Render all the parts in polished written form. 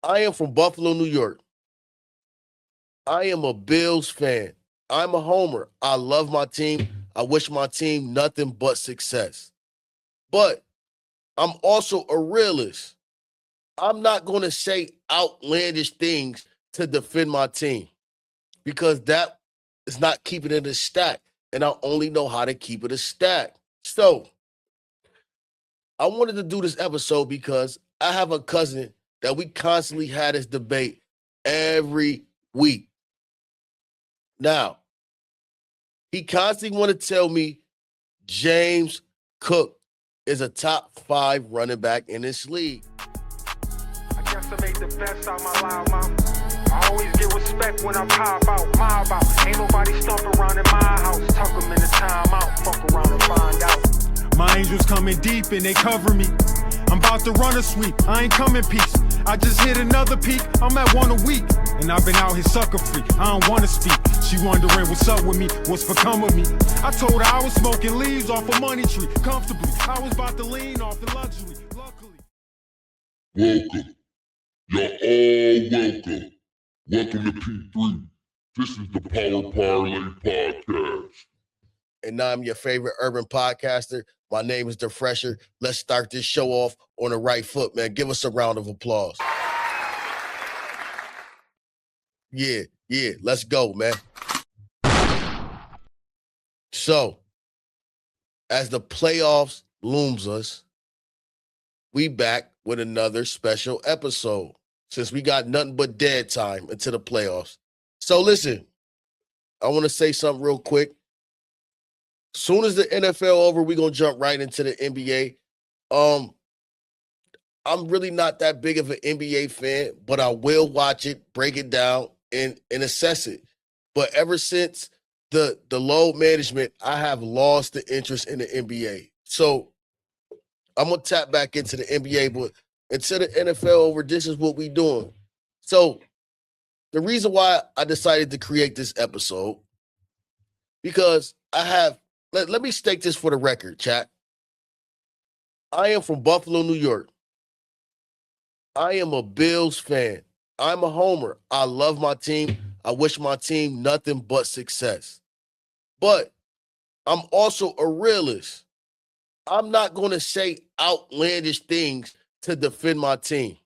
I am from Buffalo, New York. I am a Bills fan. I'm a homer. I love my team. I wish my team nothing but success. But I'm also a realist. I'm not going to say outlandish things to defend my team because that is not keeping it a stack. And I only know how to keep it a stack. So I wanted to do this episode because I have a cousin that we constantly had this debate every week. Now, he constantly want to tell me James Cook is a top 5 running back in this league. I guess I made the best out my loud mouth. I always get respect when I pop out, mob out. Ain't nobody stomp around in my house. Tuck them in the timeout, fuck around and find out. My angels coming deep and they cover me. I'm about to run a sweep, I ain't coming peace. I just hit another peak, I'm at 1 a week. And I've been out here sucker free, I don't wanna speak. She wondering what's up with me, what's become of me. I told her I was smoking leaves off a money tree. Comfortably, I was about to lean off the luxury. Luckily. Welcome. You're all welcome. Welcome to P3. This is the Power Parlay Podcast. And I'm your favorite urban podcaster. My name is The Fresher. Let's start this show off on the right foot, man. Give us a round of applause. Yeah, let's go, man. So, as the playoffs looms us, we back with another special episode since we got nothing but dead time into the playoffs. So listen, I want to say something real quick. Soon as the NFL over, we're going to jump right into the NBA. I'm really not that big of an NBA fan, but I will watch it, break it down, and assess it. But ever since the load management, I have lost the interest in the NBA. So I'm going to tap back into the NBA, but until the NFL over, this is what we doing. So the reason why I decided to create this episode, because I have, let me state this for the record, chat. I am from Buffalo, New York. I am a Bills fan. I'm a homer. I love my team. I wish my team nothing but success. But I'm also a realist. I'm not going to say outlandish things to defend my team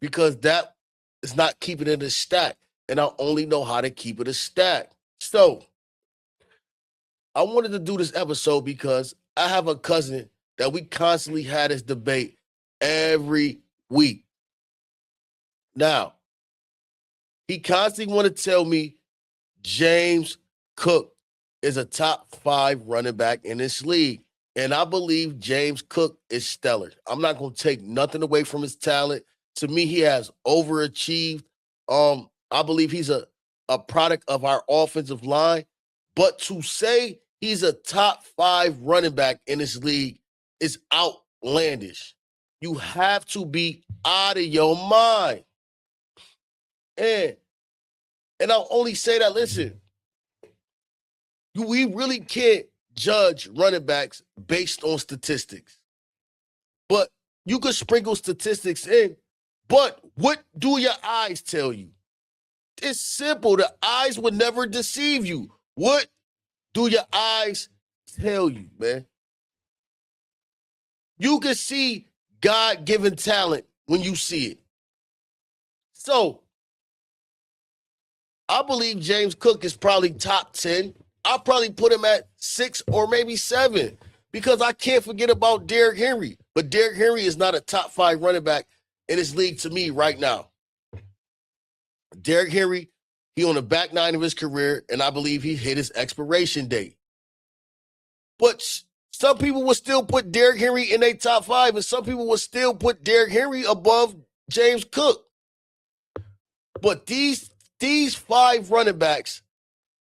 because that is not keeping it a stack. And I only know how to keep it a stack. So I wanted to do this episode because I have a cousin that we constantly had this debate every week. Now, he constantly want to tell me James Cook is a top 5 running back in this league. And I believe James Cook is stellar. I'm not going to take nothing away from his talent. To me, he has overachieved. I believe he's a product of our offensive line. But to say he's a top 5 running back in this league is outlandish. You have to be out of your mind. And I'll only say that, listen, we really can't judge running backs based on statistics. But you could sprinkle statistics in, but what do your eyes tell you? It's simple. The eyes would never deceive you. What do your eyes tell you, man? You can see God-given talent when you see it. So, I believe James Cook is probably top 10. I'll probably put him at 6 or maybe 7 because I can't forget about Derrick Henry. But Derrick Henry is not a top 5 running back in this league to me right now. Derrick Henry, he on the back 9 of his career, and I believe he hit his expiration date. But some people will still put Derrick Henry in their top 5, and some people will still put Derrick Henry above James Cook. But these 5 running backs,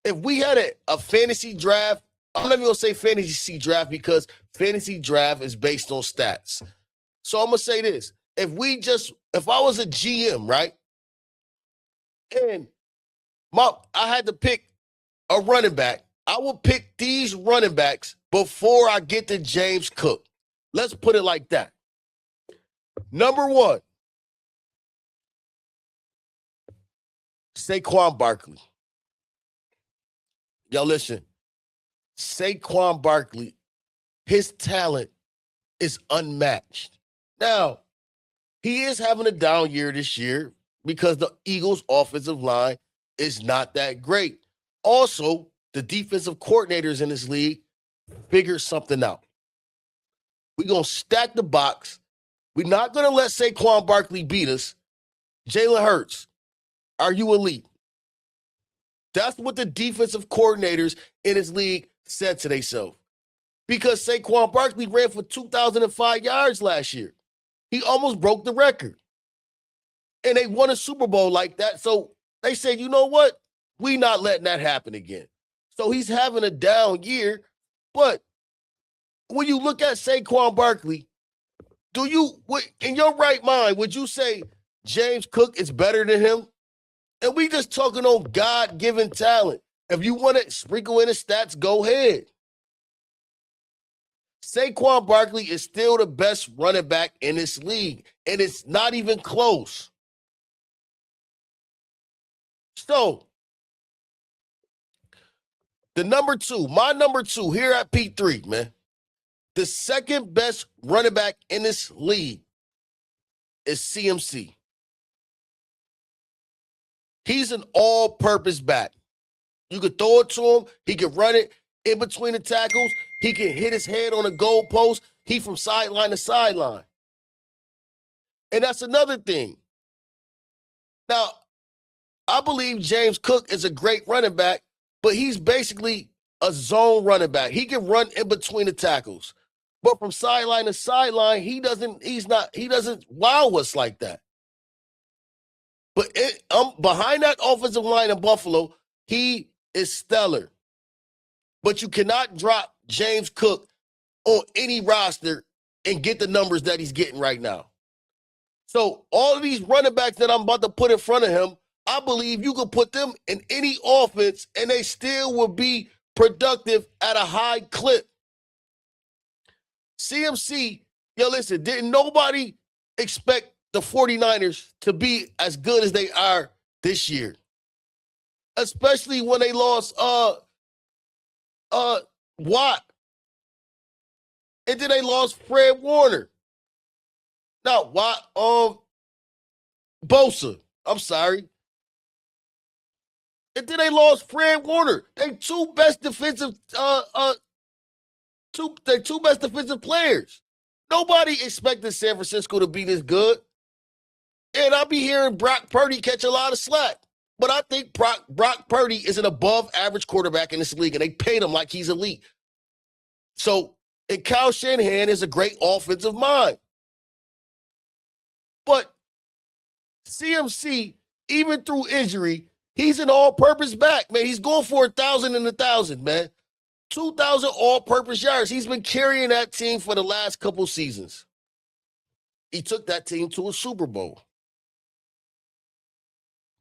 if we had a fantasy draft, I'm not even going to say fantasy draft because fantasy draft is based on stats. So I'm going to say this. If I was a GM, right, and I had to pick a running back, I will pick these running backs before I get to James Cook. Let's put it like that. Number 1, Saquon Barkley. Yo, listen. Saquon Barkley, his talent is unmatched. Now, he is having a down year this year because the Eagles' offensive line is not that great. Also, the defensive coordinators in this league figured something out. We're going to stack the box. We're not going to let Saquon Barkley beat us. Jalen Hurts, are you elite? That's what the defensive coordinators in this league said to themselves. Because Saquon Barkley ran for 2,005 yards last year. He almost broke the record. And they won a Super Bowl like that. So they said, you know what? We not letting that happen again. So he's having a down year. But when you look at Saquon Barkley, in your right mind, would you say James Cook is better than him? And we just talking on God-given talent. If you want to sprinkle in the stats, go ahead. Saquon Barkley is still the best running back in this league, and it's not even close. So, my number two here at P3, man, the second best running back in this league is CMC. He's an all-purpose back. You could throw it to him. He can run it in between the tackles. He can hit his head on a goalpost. He from sideline to sideline. And that's another thing. Now, I believe James Cook is a great running back, but he's basically a zone running back. He can run in between the tackles. But from sideline to sideline, he doesn't wow us like that. But behind that offensive line in Buffalo, he is stellar. But you cannot drop James Cook on any roster and get the numbers that he's getting right now. So all of these running backs that I'm about to put in front of him, I believe you could put them in any offense and they still will be productive at a high clip. CMC, listen, didn't nobody expect the 49ers to be as good as they are this year? Especially when they lost Watt. And then they lost Fred Warner. Not Watt, Bosa. I'm sorry. And then they lost Fred Warner. They two best defensive players. Nobody expected San Francisco to be this good. And I'll be hearing Brock Purdy catch a lot of slack. But I think Brock Purdy is an above-average quarterback in this league, and they paid him like he's elite. So, and Kyle Shanahan is a great offensive mind. But CMC, even through injury, he's an all-purpose back, man. He's going for 1,000 and 1,000, man. 2,000 all-purpose yards. He's been carrying that team for the last couple seasons. He took that team to a Super Bowl.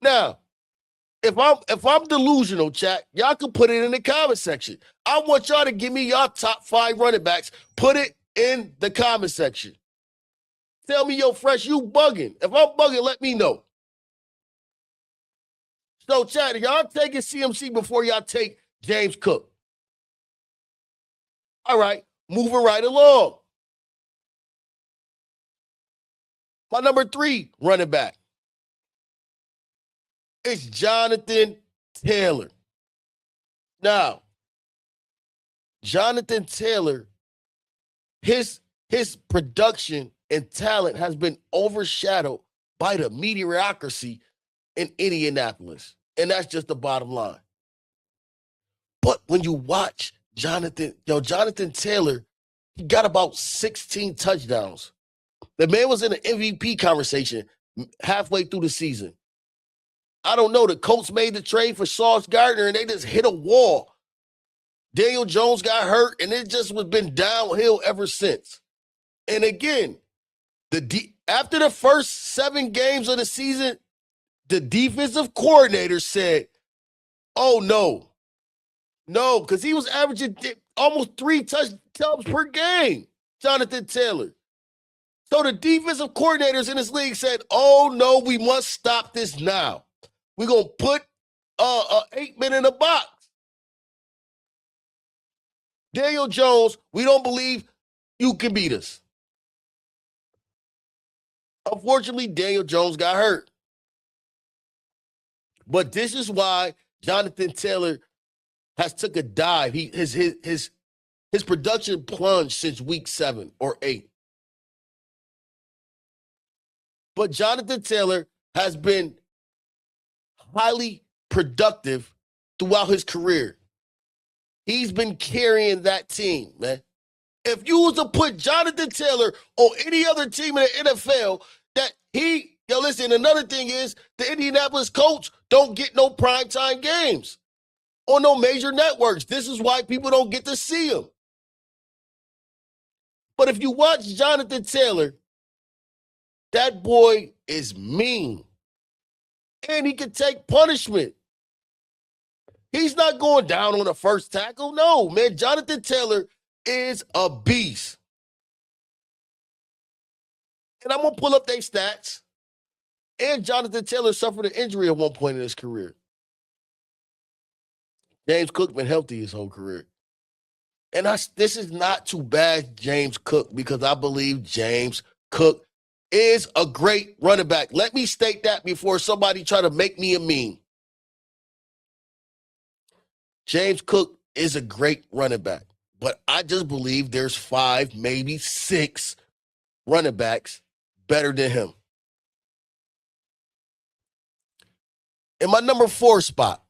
Now, if I'm delusional, chat, y'all can put it in the comment section. I want y'all to give me y'all top 5 running backs. Put it in the comment section. Tell me, Fresh, you bugging. If I'm bugging, let me know. So, chat, y'all taking CMC before y'all take James Cook. All right, moving right along. My number 3 running back. It's Johnathan Taylor. Now, Johnathan Taylor, his production and talent has been overshadowed by the mediocrity in Indianapolis. And that's just the bottom line. But when you watch Johnathan Taylor, he got about 16 touchdowns. The man was in an MVP conversation halfway through the season. I don't know. The Colts made the trade for Sauce Gardner, and they just hit a wall. Daniel Jones got hurt, and it just was been downhill ever since. And again, after the first 7 games of the season, the defensive coordinator said, oh, no, because he was averaging almost 3 touchdowns per game, Johnathan Taylor. So the defensive coordinators in this league said, oh, no, we must stop this now. We're going to put 8 men in a box. Daniel Jones, we don't believe you can beat us. Unfortunately, Daniel Jones got hurt. But this is why Johnathan Taylor has took a dive. His production plunged since week 7 or 8. But Johnathan Taylor has been highly productive throughout his career. He's been carrying that team, man. If you was to put Johnathan Taylor on any other team in the NFL, listen, another thing is the Indianapolis Colts don't get no primetime games on no major networks. This is why people don't get to see them. But if you watch Johnathan Taylor, that boy is mean. And he can take punishment. He's not going down on the first tackle. No, man. Johnathan Taylor is a beast. And I'm going to pull up their stats. And Johnathan Taylor suffered an injury at one point in his career. James Cook been healthy his whole career. And this is not too bad, James Cook, because I believe James Cook is a great running back. Let me state that before somebody try to make me a meme. James Cook is a great running back, but I just believe there's 5, maybe 6 running backs better than him. In my number 4 spot,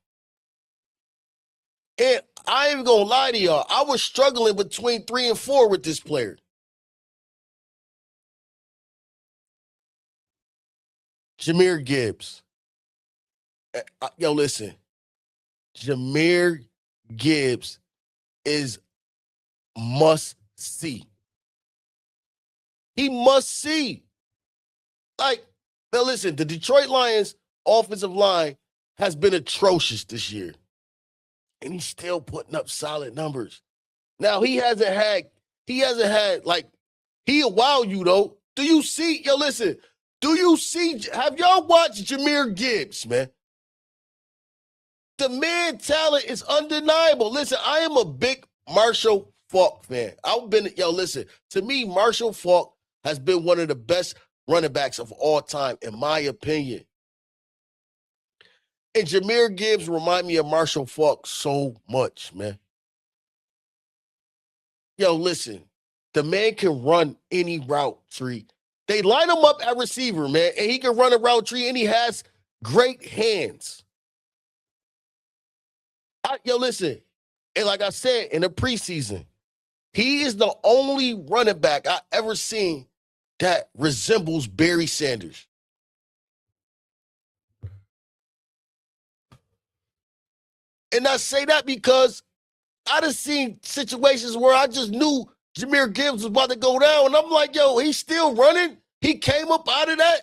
and I ain't even gonna lie to y'all, I was struggling between 3 and 4 with this player. Jamyr Gibbs. Yo, listen. Jamyr Gibbs is must see. He must see. Like, now listen, the Detroit Lions offensive line has been atrocious this year. And he's still putting up solid numbers. Now, he'll wow you though. Do you see, have y'all watched Jamyr Gibbs, man? The man talent is undeniable. Listen, I am a big Marshall Faulk fan. To me, Marshall Faulk has been one of the best running backs of all time, in my opinion. And Jamyr Gibbs remind me of Marshall Faulk so much, man. Listen, the man can run any route tree. They line him up at receiver, man, and he can run a route tree, and he has great hands. Listen, and like I said in the preseason, he is the only running back I ever seen that resembles Barry Sanders. And I say that because I done seen situations where I just knew Jamyr Gibbs was about to go down, and I'm like, he's still running? He came up out of that?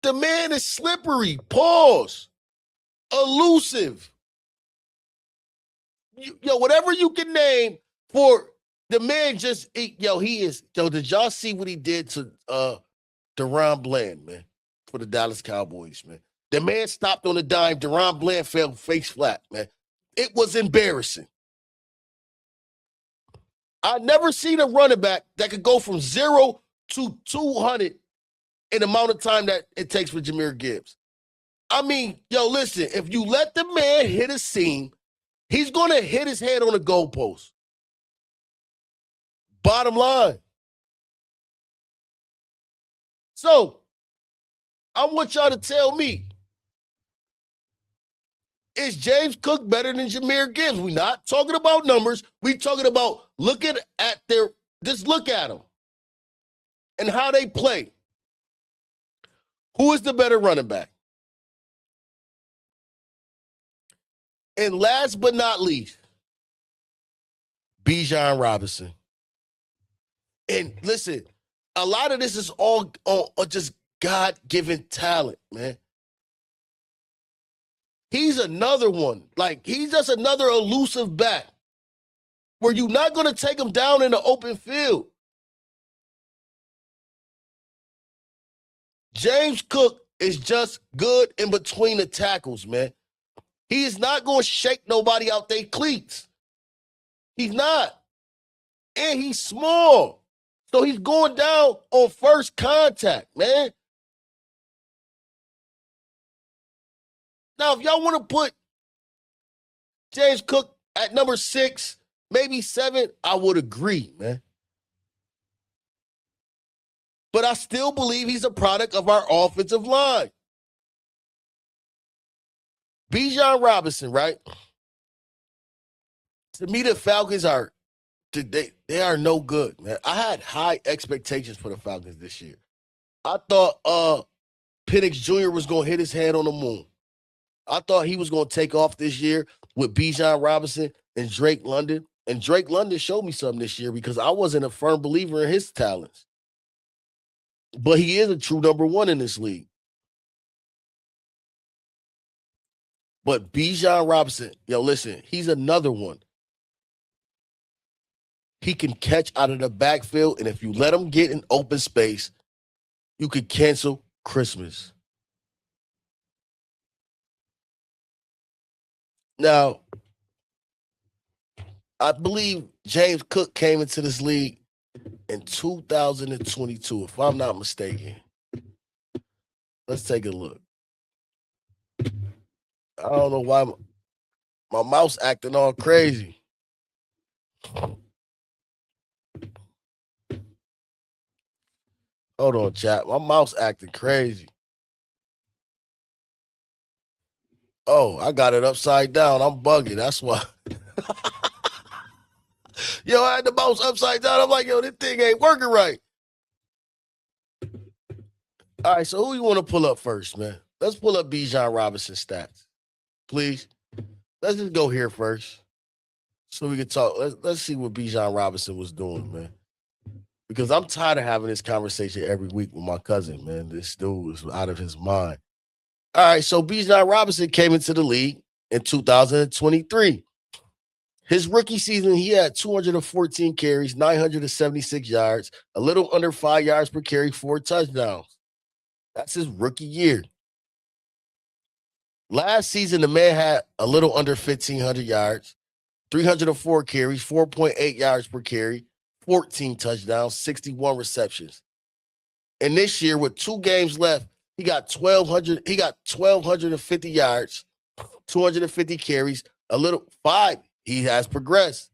The man is slippery. Pause. Elusive. Whatever you can name for the man he is. Did y'all see what he did to Deron Bland, man, for the Dallas Cowboys, man? The man stopped on a dime. Deron Bland fell face flat, man. It was embarrassing. I've never seen a running back that could go from 0 to 200 in the amount of time that it takes for Jamyr Gibbs. I mean, listen, if you let the man hit a seam, he's going to hit his head on the goalpost. Bottom line. So, I want y'all to tell me, is James Cook better than Jamyr Gibbs? We're not talking about numbers. We're talking about looking at just look at them and how they play. Who is the better running back? And last but not least, Bijan Robinson. And listen, a lot of this is all just God-given talent, man. He's another one. Like, he's just another elusive back where you're not going to take him down in the open field. James Cook is just good in between the tackles, man. He is not going to shake nobody out their cleats. He's not. And he's small. So he's going down on first contact, man. Now, if y'all want to put James Cook at number 6, maybe 7, I would agree, man. But I still believe he's a product of our offensive line. Bijan Robinson, right? To me, the Falcons are they are no good, man. I had high expectations for the Falcons this year. I thought Penix Jr. was going to hit his head on the moon. I thought he was going to take off this year with Bijan Robinson and Drake London. And Drake London showed me something this year because I wasn't a firm believer in his talents. But he is a true number 1 in this league. But Bijan Robinson, listen, he's another one. He can catch out of the backfield, and if you let him get in open space, you could cancel Christmas. Now, I believe James Cook came into this league in 2022, if I'm not mistaken. Let's take a look. I don't know why my mouse acting all crazy. Hold on, chat. My mouse acting crazy. Oh, I got it upside down. I'm bugging. That's why. I had the mouse upside down. I'm like, this thing ain't working right. All right, so who you want to pull up first, man? Let's pull up Bijan Robinson stats, please. Let's just go here first so we can talk. Let's see what Bijan Robinson was doing, man. Because I'm tired of having this conversation every week with my cousin, man. This dude is out of his mind. All right, so Bijan Robinson came into the league in 2023. His rookie season, he had 214 carries, 976 yards, a little under 5 yards per carry, 4 touchdowns. That's his rookie year. Last season, the man had a little under 1,500 yards, 304 carries, 4.8 yards per carry, 14 touchdowns, 61 receptions. And this year, with 2 games left, he got 1,250 yards, 250 carries, a little 5. He has progressed.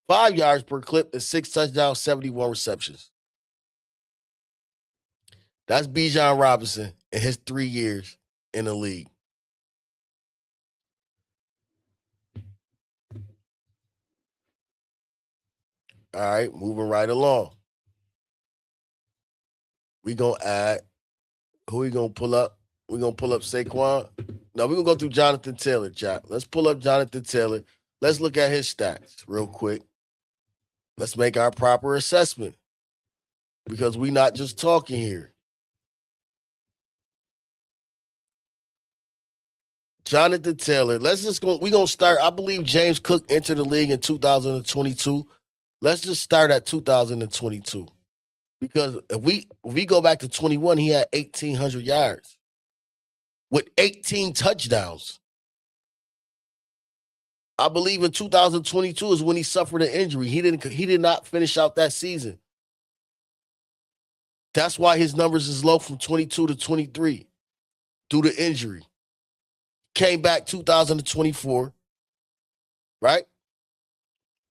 5 yards per clip and 6 touchdowns, 71 receptions. That's Bijan Robinson in his 3 years in the league. All right, moving right along. We going to add, who we going to pull up? We going to pull up Saquon? No, we're going to go through Johnathan Taylor, chat. Let's pull up Johnathan Taylor. Let's look at his stats real quick. Let's make our proper assessment because we're not just talking here. Johnathan Taylor, we're going to start. I believe James Cook entered the league in 2022. Let's just start at 2022 because if we go back to 21, he had 1,800 yards with 18 touchdowns. I believe in 2022 is when he suffered an injury. He did not finish out that season. That's why his numbers is low from 22 to 23 due to injury. Came back 2024, right?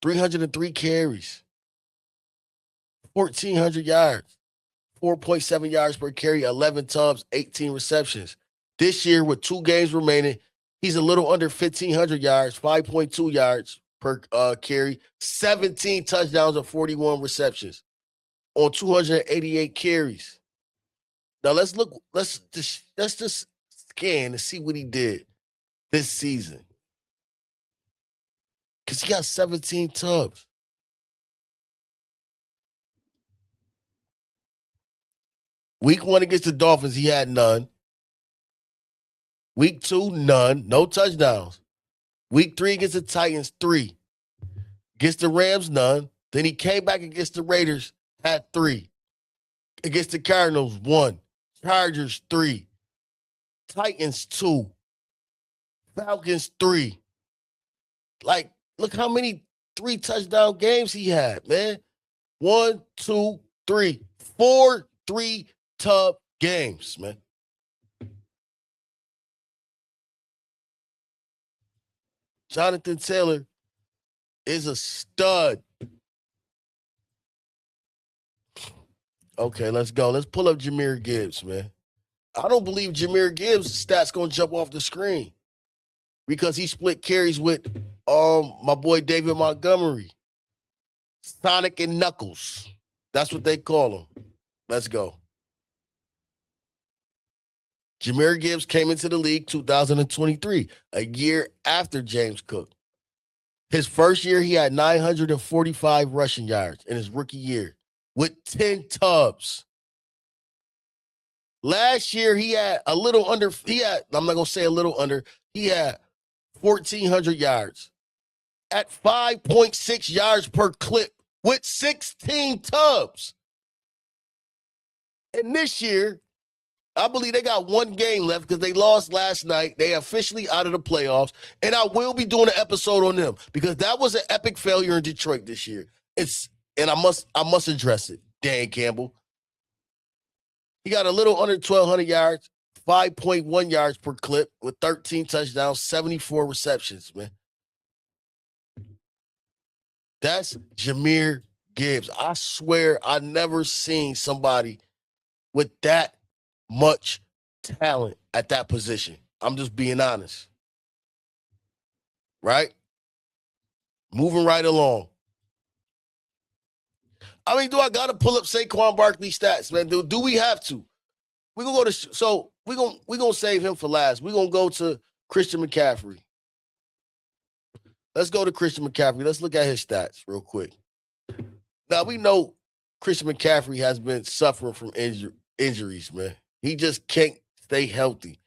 303 carries, 1,400 yards, 4.7 yards per carry, 11 tubs, 18 receptions. This year, with 2 games remaining, he's a little under 1,500 yards, 5.2 yards per carry, 17 touchdowns and 41 receptions on 288 carries. Now let's just scan and see what he did this season. Because he got 17 tubs. Week 1 against the Dolphins, he had none. Week 2, none. No touchdowns. Week 3 against the Titans, 3. Against the Rams, none. Then he came back against the Raiders, had 3. Against the Cardinals, 1. Chargers, 3. Titans 2, Falcons 3. Like, look how many 3-touchdown games he had, man. 1, 2, 3, 4 3-tub games, man. Johnathan Taylor is a stud. Okay, let's go. Let's pull up Jamyr Gibbs, man. I don't believe Jamyr Gibbs' stats gonna jump off the screen because he split carries with my boy David Montgomery. Sonic and Knuckles. That's what they call him. Let's go. Jamyr Gibbs came into the league 2023, a year after James Cook. His first year, he had 945 rushing yards in his rookie year with 10 tubs. Last year, he had I'm not going to say a little under, he had 1,400 yards at 5.6 yards per clip with 16 tubs. And this year, I believe they got one game left because they lost last night. They officially out of the playoffs. And I will be doing an episode on them because that was an epic failure in Detroit this year. And I must address it. Dan Campbell. He got a little under 1,200 yards, 5.1 yards per clip with 13 touchdowns, 74 receptions, man. That's Jamyr Gibbs. I swear I never seen somebody with that much talent at that position. I'm just being honest. Right? Moving right along. I mean, do I gotta pull up Saquon Barkley stats, man? Do we have to? We're gonna go to so we're gonna save him for last. We're gonna go to Christian McCaffrey. Let's go to Christian McCaffrey. Let's look at his stats real quick. Now we know Christian McCaffrey has been suffering from injuries, man. He just can't stay healthy.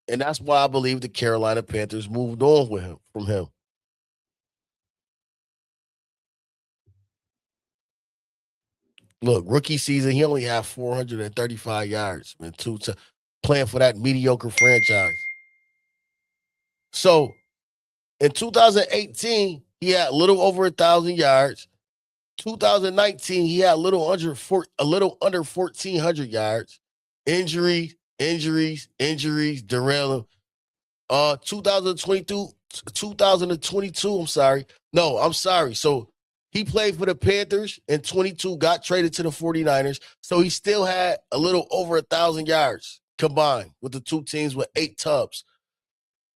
And that's why I believe the Carolina Panthers moved on from him. Look, rookie season, he only had 435 yards, man, playing for that mediocre franchise. So in 2018, he had a little over 1,000 yards. 2019, he had a little under 1,400 yards. Injuries derail him. 2022, I'm sorry. No, I'm sorry. So he played for the Panthers in 22, got traded to the 49ers. So he still had a little over 1,000 yards combined with the two teams with 8 tubs.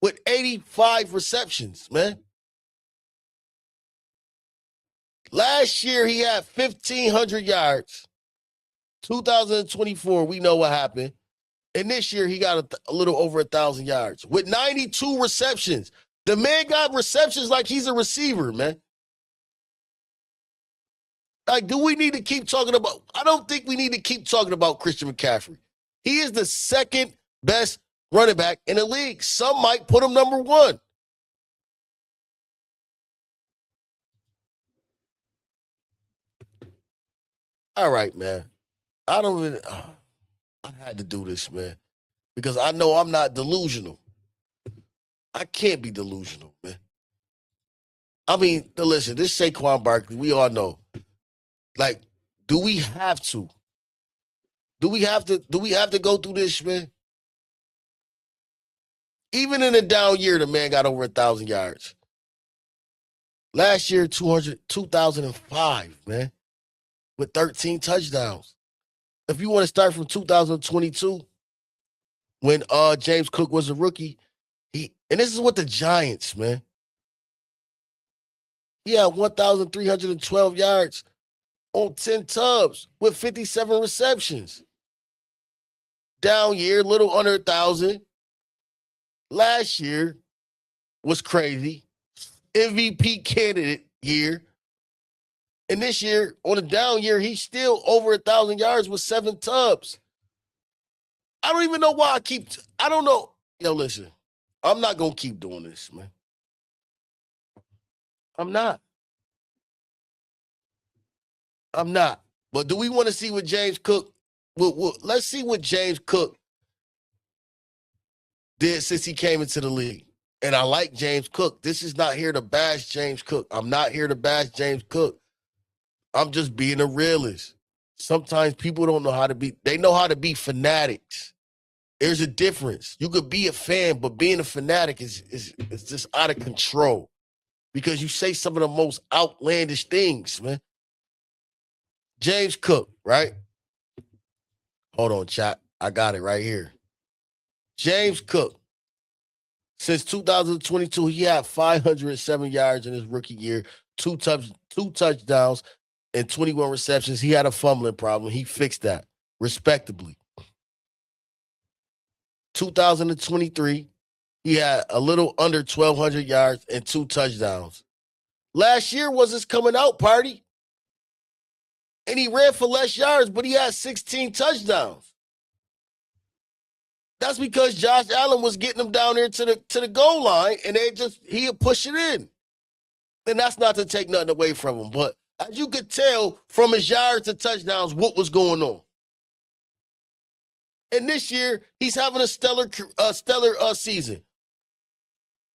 With 85 receptions, man. Last year, he had 1,500 yards. 2024, we know what happened. And this year, he got a little over 1,000 yards with 92 receptions. The man got receptions like he's a receiver, man. Like, do we need to keep talking about? I don't think we need to keep talking about Christian McCaffrey. He is the second best running back in the league. Some might put him number 1. All right, man. I had to do this, man, because I know I'm not delusional. I can't be delusional, man. I mean, listen, this Saquon Barkley, we all know. Like, do we have to? Do we have to go through this, man? Even in a down year, the man got over 1,000 yards. Last year, 2005, man, with 13 touchdowns. If you want to start from 2022, when James Cook was a rookie, and this is what the Giants, man. He had 1,312 yards on 10 tubs with 57 receptions. Down year, little under 1,000. Last year was crazy. MVP candidate year. And this year, on a down year, he's still over 1,000 yards with 7 tubs. I don't even know why I don't know. Yo, listen, I'm not going to keep doing this, man. I'm not. But do we want to see what James Cook, let's see what James Cook did since he came into the league. And I like James Cook. This is not here to bash James Cook. I'm not here to bash James Cook. I'm just being a realist. Sometimes people don't know how to be, they know how to be fanatics. There's a difference. You could be a fan, but being a fanatic is just out of control because you say some of the most outlandish things, man. James Cook, right? Hold on, chat. I got it right here. James Cook. Since 2022, he had 507 yards in his rookie year, two touchdowns, and 21 receptions. He had a fumbling problem. He fixed that, respectably. 2023, he had a little under 1,200 yards and 2 touchdowns. Last year was his coming out party. And he ran for less yards, but he had 16 touchdowns. That's because Josh Allen was getting him down there to the goal line, and he'd push it in. And that's not to take nothing away from him. But as you could tell from his yards to touchdowns, what was going on. And this year, he's having a stellar season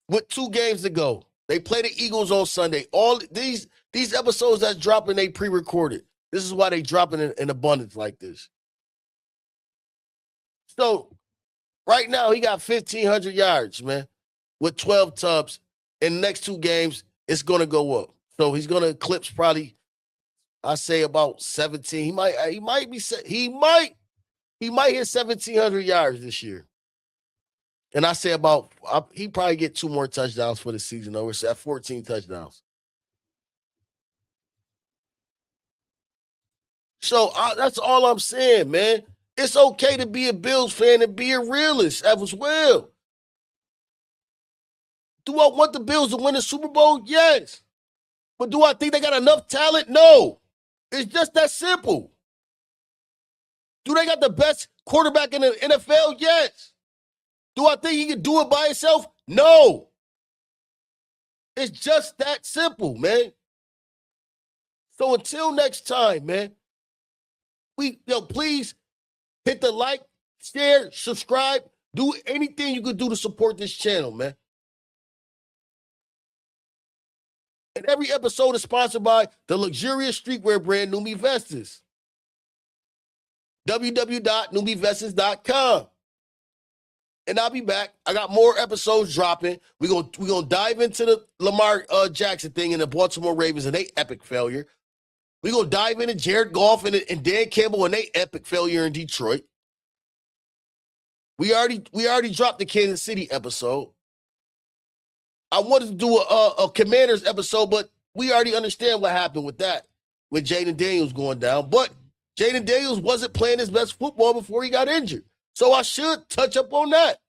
with 2 games to go. They play the Eagles on Sunday. All these episodes that's dropping, they pre-recorded. This is why they dropping in abundance like this. So right now, he got 1,500 yards, man, with 12 tubs. In the next 2 games, it's going to go up. So he's going to eclipse probably, I say about 17. He might hit 1,700 yards this year. And I say he probably get 2 more touchdowns for the season over. It's at 14 touchdowns. So that's all I'm saying, man. It's okay to be a Bills fan and be a realist as well. Do I want the Bills to win the Super Bowl? Yes. But do I think they got enough talent? No. It's just that simple. Do they got the best quarterback in the NFL? Yes. Do I think he can do it by himself? No. It's just that simple, man. So until next time, man, please hit the like, share, subscribe, do anything you can do to support this channel, man. And every episode is sponsored by the luxurious streetwear brand Numi Vestas. www.numivestas.com. And I'll be back. I got more episodes dropping. We're gonna dive into the Lamar Jackson thing and the Baltimore Ravens and they epic failure. We're going to dive into Jared Goff and Dan Campbell and they epic failure in Detroit. We already dropped the Kansas City episode. I wanted to do a Commanders episode, but we already understand what happened with that, with Jaden Daniels going down. But Jaden Daniels wasn't playing his best football before he got injured. So I should touch up on that.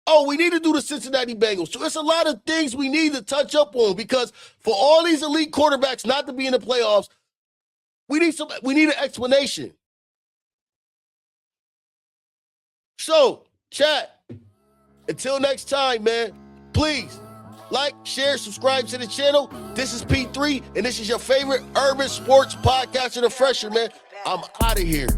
Oh, we need to do the Cincinnati Bengals. So it's a lot of things we need to touch up on because for all these elite quarterbacks not to be in the playoffs, we need an explanation. So, chat, until next time, man, please like, share, subscribe to the channel. This is P3, and this is your favorite urban sports podcast of the fresher, man. I'm out of here.